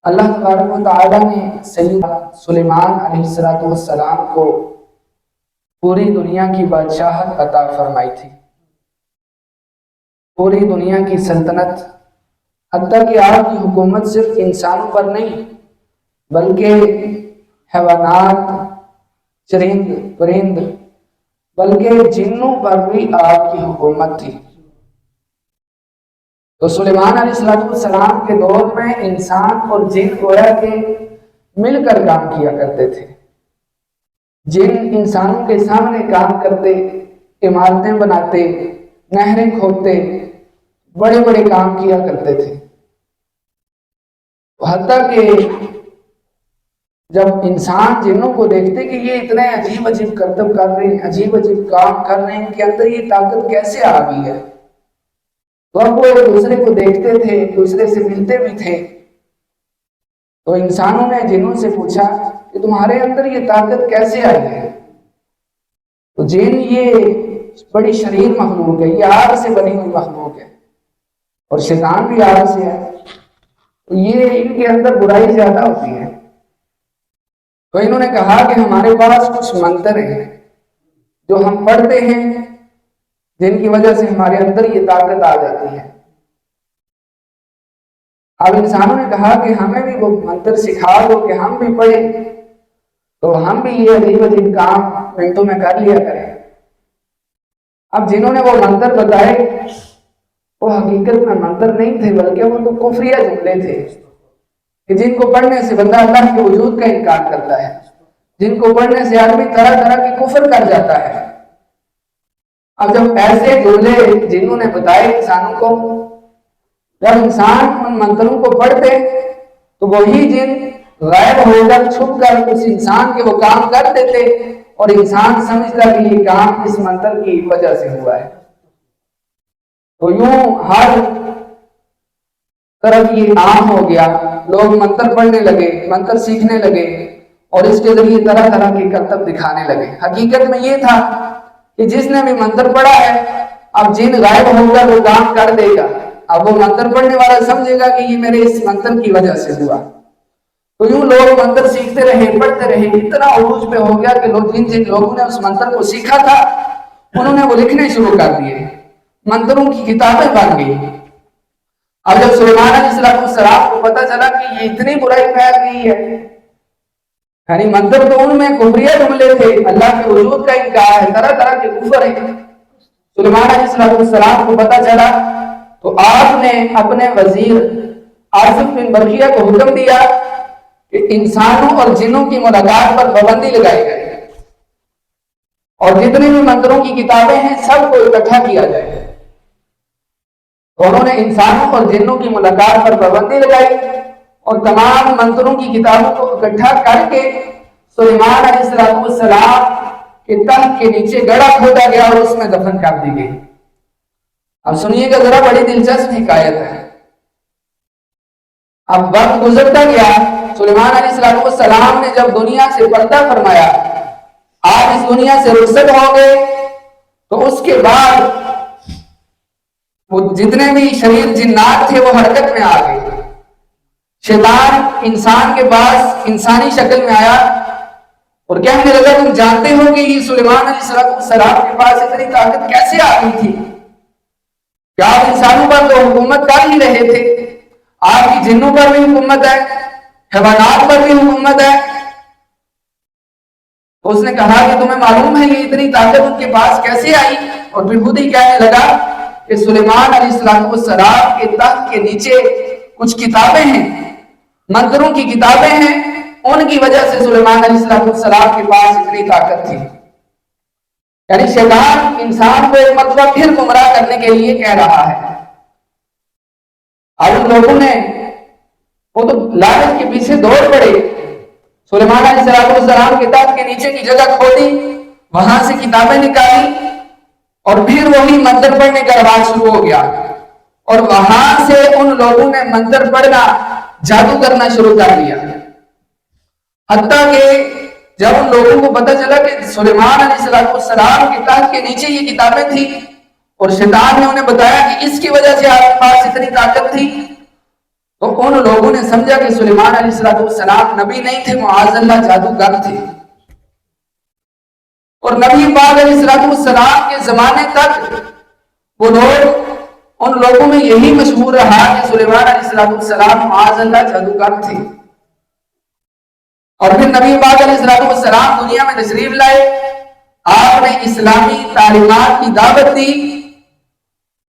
اللہ تبارک و تعالیٰ نے سیدنا سلیمان علیہ السلام کو پوری دنیا کی بادشاہت عطا فرمائی تھی، پوری دنیا کی سلطنت، حتیٰ کہ آپ کی حکومت صرف انسانوں پر نہیں بلکہ حیوانات، چرند پرند، بلکہ جنوں پر بھی آپ کی حکومت تھی۔ تو سلیمان علیہ السلام کے دور میں انسان اور جن گویا کے مل کر کام کیا کرتے تھے۔ جن انسانوں کے سامنے کام کرتے، عمارتیں بناتے، نہریں کھودتے، بڑے بڑے کام کیا کرتے تھے۔ حتیٰ کہ جب انسان جنوں کو دیکھتے کہ یہ اتنے عجیب عجیب کرتب کر رہے ہیں، عجیب عجیب کام کر رہے ہیں، ان کے اندر یہ طاقت کیسے آ گئی ہے، تو اب وہ ایک دوسرے کو دیکھتے تھے، ایک دوسرے سے ملتے بھی تھے۔ تو انسانوں نے جنوں سے پوچھا کہ تمہارے اندر یہ طاقت کیسے آئی ہے؟ تو جن یہ بڑی شریر مخلوق ہے، یہ آگ سے بنی ہوئی مخلوق ہے، اور شیطان بھی آگ سے ہے، تو یہ ان کے اندر برائی زیادہ ہوتی ہے۔ تو انہوں نے کہا کہ ہمارے پاس کچھ منتر ہیں جو ہم پڑھتے ہیں، جن کی وجہ سے ہمارے اندر یہ طاقت آ جاتی ہے۔ اب انسانوں نے کہا کہ ہمیں بھی وہ منتر سکھا دو کہ ہم بھی پڑھیں، تو ہم بھی یہ عجیب عجیب کام منٹوں میں کر لیا کریں۔ اب جنہوں نے وہ منتر بتائے وہ حقیقت میں منتر نہیں تھے، بلکہ وہ تو کفریہ جملے تھے کہ جن کو پڑھنے سے بندہ اللہ کے وجود کا انکار کرتا ہے، جن کو پڑھنے سے آدمی طرح طرح کی کفر کر جاتا ہے۔ اب جب ایسے جملے جنہوں نے بتائے انسانوں کو، جب انسان ان منتروں کو پڑھتے تو وہی جن غائب ہو کر چھپ کر اس انسان کے وہ کام کر دیتے، اور انسان سمجھتا کہ یہ کام اس منتر کی وجہ سے ہوا ہے۔ تو یوں ہر طرف یہ عام ہو گیا، لوگ منتر پڑھنے لگے، منتر سیکھنے لگے، اور اس کے ذریعے طرح طرح کے کرتب دکھانے لگے۔ حقیقت میں یہ تھا کہ جس نے بھی منتر پڑھا ہے، اب جن غائب ہو کر وہ کام کر دے گا، اب وہ منتر پڑھنے والا سمجھے گا کہ یہ میرے اس منتر کی وجہ سے ہوا۔ تو یوں لوگ منتر سیکھتے رہے، پڑھتے رہے، اتنا عروج پہ ہو گیا کہ جن لوگوں نے اس منتر کو سیکھا تھا انہوں نے وہ لکھنے شروع کر دیے، منتروں کی کتابیں بن گئی۔ اب جب سلیمان علیہ السلام کو پتہ چلا کہ یہ اتنی برائی پھیل گئی ہے، یعنی منتر تو ان میں کفریہ جملے تھے، اللہ کے وجود کا انکار ہے، طرح طرح کے کفر ہیں، سلیمان علیہ السلام کو پتہ چلا تو آپ نے اپنے وزیر آصف بن برقیہ کو حکم دیا کہ انسانوں اور جنوں کی ملاقات پر پابندی لگائی جائے، اور جتنے بھی منتروں کی کتابیں ہیں سب کو اکٹھا کیا جائے۔ تو انہوں نے انسانوں اور جنوں کی ملاقات پر پابندی لگائی، اور تمام منتروں کی کتابوں کو اکٹھا کر کے سلیمان علیہ السلام کے تخت کے نیچے گڑھا کھودا گیا اور اس میں دفن کر دی گئی۔ اب سنیے گا ذرا، بڑی دلچسپ حکایت ہے۔ اب وقت گزرتا گیا، سلیمان علیہ السلام نے جب دنیا سے پردہ فرمایا، آپ اس دنیا سے رخصت ہو گئے، تو اس کے بعد وہ جتنے بھی شریر جنات تھے وہ حرکت میں آ گئے۔ شیطان انسان کے پاس انسانی شکل میں آیا اور کہنے لگا تم جانتے ہو کہ یہ سلیمان علیہ السلام کے پاس اتنی طاقت کیسے آ گئی تھی؟ کیا آپ انسانوں پر تو حکومت کر ہی رہے تھے، آپ کی جنوں پر بھی حکومت ہے، حیوانات پر بھی حکومت ہے۔ تو اس نے کہا کہ تمہیں معلوم ہے یہ اتنی طاقت ان کے پاس کیسے آئی؟ اور پھر خود ہی کہنے لگا کہ سلیمان علیہ السلام کے تخت کے نیچے کچھ کتابیں ہیں، منتروں کی کتابیں ہیں، ان کی وجہ سے سلیمان علیہ السلام کے پاس اتنی طاقت تھی۔ یعنی شیطان انسان کو ایک مرتبہ پھر گمراہ کرنے کے لیے کہہ رہا ہے۔ اب ان لوگوں نے وہ تو لعنت کے پیچھے دوڑ پڑے، سلیمان علیہ السلام کے تخت کے نیچے کی جگہ کھودی، وہاں سے کتابیں نکالی، اور پھر وہی منتر پڑھنے کا رواج شروع ہو گیا، اور وہاں سے ان لوگوں نے منتر پڑھنا، جادو کرنا شروع کر دیا۔ حتیٰ کہ جب ان لوگوں کو پتہ چلا کہ سلیمان علیہ السلام کے تخت کے نیچے یہ کتابیں تھیں، اور شیطان نے انہیں بتایا کہ اس کی وجہ سے آپ کے پاس اتنی طاقت تھی، تو ان لوگوں نے سمجھا کہ سلیمان علیہ السلام نبی نہیں تھے، معاذ اللہ جادوگر تھے۔ اور نبی پاک علیہ السلام کے زمانے تک وہ لوگ، ان لوگوں میں یہی مشہور رہا کہ سلیمان علیہ السلام معاذ اللہ جادوگر تھے۔ اور پھر نبی پاک علیہ السلام دنیا میں تشریف لائے، آپ نے اسلامی تعلیمات کی دعوت دی،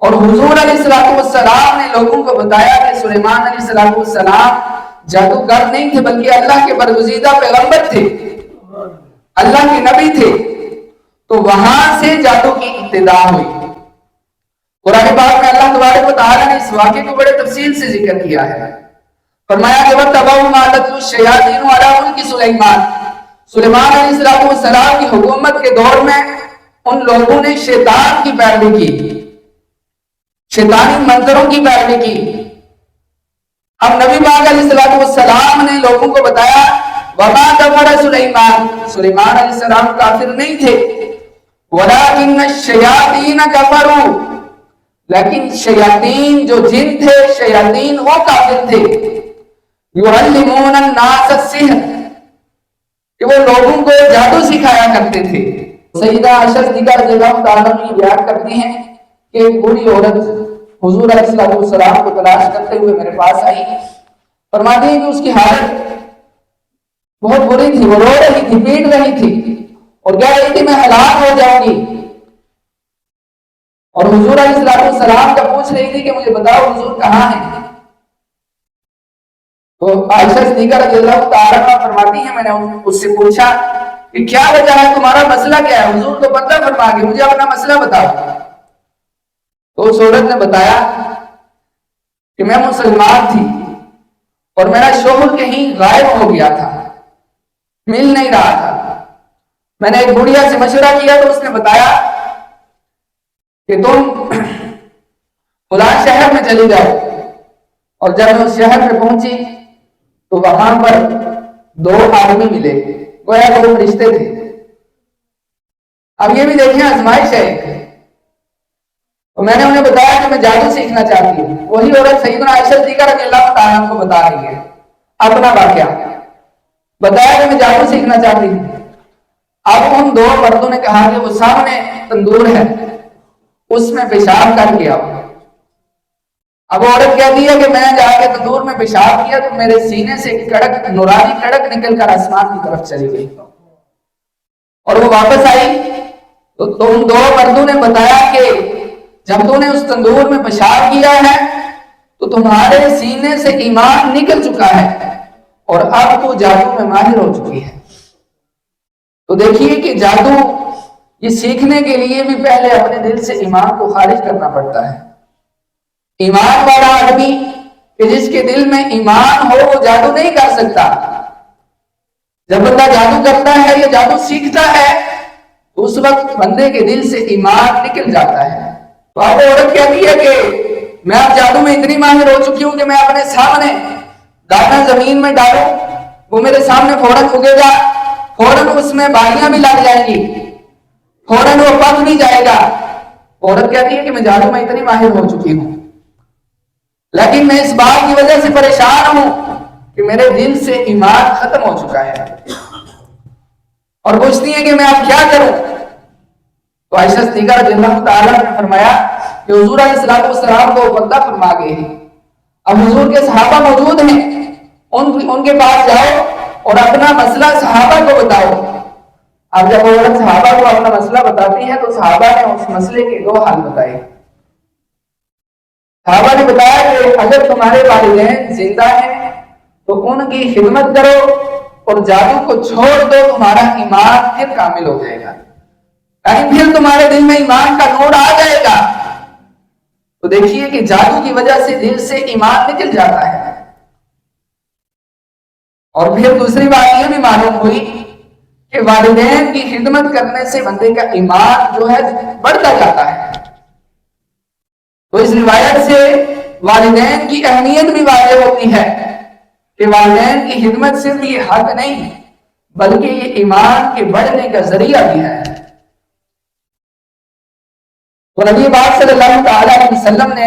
اور حضور علیہ السلام نے لوگوں کو بتایا کہ سلیمان علیہ السلام جادوگر نہیں تھے، بلکہ اللہ کے برگزیدہ پیغمبر تھے، اللہ کے نبی تھے۔ تو وہاں سے جادو کی ابتدا ہوئی۔ قرآن پاک میں اللہ تبارک و تعالیٰ نے اس واقعے کو بڑے تفصیل سے ذکر کیا ہے۔ فرمایا کہ وَاتَّبَعُوا مَا تَتْلُو الشَّيَاطِينُ عَلَىٰ مُلْكِ سُلَيْمَانَ، سلیمان علیہ السلام کی حکومت کے دور میں ان لوگوں نے شیطان کی پیروی کی، شیطانی منتروں کی پیروی کی۔ اب نبی پاک علیہ السلام نے لوگوں کو بتایا وَمَا كَفَرَ سُلَيْمَانُ، سلیمان علیہ السلام کافر نہیں تھے، وَلَٰكِنَّ الشَّيَاطِينَ كَفَرُوا، لیکن شیاطین جو جن تھے، شیاطین وہ کافر تھے، يُعَلِّمُونَ النَّاسَ السِّحْرَ، کہ وہ لوگوں کو جادو سکھایا کرتے تھے۔ سیدہ عائشہ صدیقہ رضی اللہ تعالیٰ عنہ بیان کرتی ہیں کہ ایک بوڑھی عورت حضور علیہ السلام کو تلاش کرتے ہوئے میرے پاس آئی، فرماتی ہے کہ اس کی حالت بہت بری تھی، وہ رو رہی تھی، پیٹ رہی تھی، اور کہہ رہی تھی میں ہلاک ہو جاؤں گی۔ اور حضور علیہ السلام کا پوچھ رہی تھی کہ مجھے بتاؤ حضور کہاں ہیں؟ تو عائشہ صدیقہ رضی اللہ تعالیٰ عنہ فرماتی ہیں میں نے اس سے پوچھا کہ کیا وجہ ہے، تمہارا مسئلہ کیا ہے؟ حضور تو بندہ فرما گے، مجھے اپنا مسئلہ بتاؤ۔ تو اس عورت نے بتایا کہ میں مسلمان تھی اور میرا شوہر کہیں غائب ہو گیا تھا، مل نہیں رہا تھا۔ میں نے ایک بڑھیا سے مشورہ کیا تو اس نے بتایا کہ تم فلاں شہر میں چلی جاؤ، اور جب میں اس شہر میں پہنچی تو وہاں پر دو آدمی ملے، گویا کہ وہ فرشتے تھے۔ اب یہ بھی دیکھیں آزمائش ہے۔ تو میں نے انہیں بتایا کہ میں جادو سیکھنا چاہتی ہوں۔ وہی عورت سیدنا عائشہ صدیقہ رضی اللہ تعالیٰ عنہ کو بتا رہی ہے اپنا واقعہ، بتایا کہ میں جادو سیکھنا چاہتی ہوں۔ اب ان دو مردوں نے کہا کہ وہ سامنے تندور ہے، اس میں پیشاب کر کے آؤ۔ اب عورت کہتی ہے کہ میں جا کے تندور میں پیشاب کیا تو میرے سینے سے کڑک، نورانی کڑک نکل کر آسمان کی طرف چلی گئی، اور وہ واپس آئی تو تم دو مردوں نے بتایا کہ جب تو نے اس تندور میں پیشاب کیا ہے تو تمہارے سینے سے ایمان نکل چکا ہے اور اب تو جادو میں ماہر ہو چکی ہے۔ تو دیکھیے کہ جادو یہ سیکھنے کے لیے بھی پہلے اپنے دل سے ایمان کو خارج کرنا پڑتا ہے۔ ایمان والا آدمی کہ جس کے دل میں ایمان ہو وہ جادو نہیں کر سکتا۔ جب بندہ جادو کرتا ہے یا جادو سیکھتا ہے تو اس وقت بندے کے دل سے ایمان نکل جاتا ہے۔ تو اب عورت کہتی ہے کہ میں اب جادو میں اتنی ماہر ہو چکی ہوں کہ میں اپنے سامنے دانا زمین میں ڈالوں وہ میرے سامنے فوراً اگے گا، فوراً اس میں بالیاں بھی لگ جائیں گی، فوراً وہ پک بھی جائے گا۔ عورت کہتی ہے کہ میں جادو میں اتنی ماہر ہو چکی ہوں، لیکن میں اس بات کی وجہ سے پریشان ہوں کہ میرے دل سے ایمان ختم ہو چکا ہے، اور پوچھتی ہے کہ میں اب کیا کروں؟ تو عائشہ صدیقہ رضی اللہ تعالیٰ نے فرمایا کہ حضور علیہ السلام کو بندہ فرما گئے ہیں، اب حضور کے صحابہ موجود ہیں، ان کے پاس جاؤ اور اپنا مسئلہ صحابہ کو بتاؤ۔ اب جب عورت صحابہ کو اپنا مسئلہ بتاتی ہے تو صحابہ نے اس مسئلے کے دو حل بتائے۔ صحابہ نے بتایا کہ اگر تمہارے والدین زندہ ہیں تو ان کی خدمت کرو اور جادو کو چھوڑ دو، تمہارا ایمان پھر کامل ہو جائے گا، یعنی پھر تمہارے دل میں ایمان کا نور آ جائے گا۔ تو دیکھیے کہ جادو کی وجہ سے دل سے ایمان نکل جاتا ہے۔ اور پھر دوسری بات یہ بھی معلوم ہوئی کہ والدین کی خدمت کرنے سے بندے کا ایمان جو ہے بڑھتا جاتا ہے۔ تو اس روایت سے والدین کی اہمیت بھی واضح ہوتی ہے کہ والدین کی خدمت صرف یہ حق نہیں بلکہ یہ ایمان کے بڑھنے کا ذریعہ بھی ہے۔ تو نبی پاک صلی اللہ تعالی علیہ وسلم نے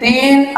3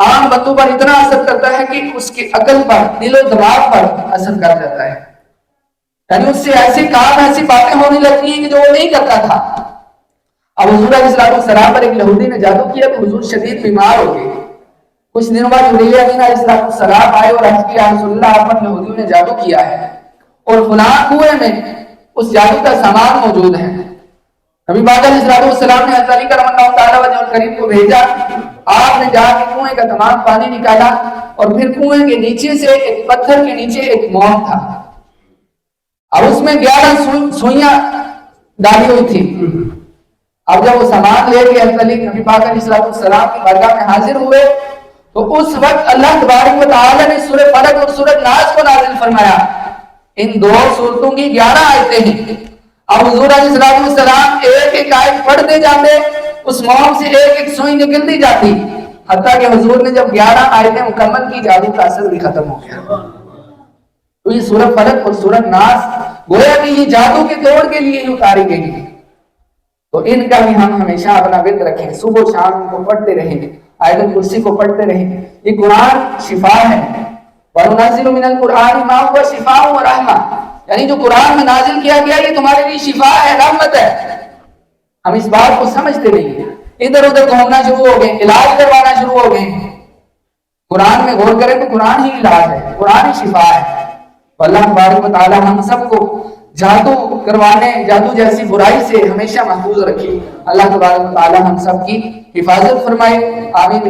عام بندوں پر اتنا اثر کرتا ہے کہ اس کی عقل پر، دل و دماغ پر اثر کر جاتا ہے، یعنی اس سے ایسی کام ایسی باتیں ہونے لگتی ہیں کہ جو وہ نہیں کرتا تھا۔ اب حضور علیہ السلام پر ایک یہودی نے جادو کیا تو حضور شدید بیمار ہو گئے۔ کچھ دنوں بعد جبریل امین علیہ السلام آئے اور عرض کیا رسول اللہ آپ پر یہودیوں نے جادو کیا ہے اور فلاں کنویں میں اس جادو کا سامان موجود ہے۔ نبی پاک علیہ السلام نے حضرت علی کرم اللہ تعالیٰ وجہ الکریم کو بھیجا، آپ نے جا کے کنویں کا تمام پانی نکالا اور پھر کنویں کے نیچے سے ایک پتھر کے نیچے ایک موم تھا، اب اس میں 11 سوئیاں ڈالی ہوئی تھی۔ اب جب وہ سامان لے کے حضرت علی نبی پاک علیہ السلام کی بارگاہ میں حاضر ہوئے تو اس وقت اللہ تبارک و تعالیٰ نے سورہ فلق اور سورہ ناس کو نازل فرمایا۔ ان دو سورتوں کی 11 آیتیں ہیں۔ اب حضور علیہ السلام ایک ایک آیت پڑھتے جاتے، اس موم سے ایک ایک سوئی نکلتی جاتی، حتیٰ کہ حضور نے جب 11 آیتیں مکمل کی جادو کا اثر بھی ختم ہو گیا۔ تو یہ سورہ فلق اور سورہ ناس گویا کہ یہ جادو کے توڑ کے لیے ہی اتاری گئی ہیں، تو ان کا بھی ہم ہمیشہ اپنا ورد رکھیں، صبح و شام ان کو پڑھتے رہیں، آیت الکرسی کو پڑھتے رہیں۔ یہ قرآن شفا ہے، وَنُنَزِّلُ مِنَ الْقُرْآنِ مَا هُوَ شِفَاءٌ وَرَحْمَةٌ، یعنی جو قرآن میں نازل کیا گیا یہ تمہارے لیے شفا ہے، رحمت ہے۔ ہم اس بات کو سمجھتے نہیں ہیں، ادھر ادھر گھومنا شروع ہو گئے، علاج کروانا شروع ہو گئے۔ قرآن میں غور کریں تو قرآن ہی علاج ہے، قرآن ہی شفا ہے۔ اللہ تبارک و تعالی ہم سب کو جادو کروانے، جادو جیسی برائی سے ہمیشہ محفوظ رکھے۔ اللہ تبارک و تعالی ہم سب کی حفاظت فرمائے، آمین۔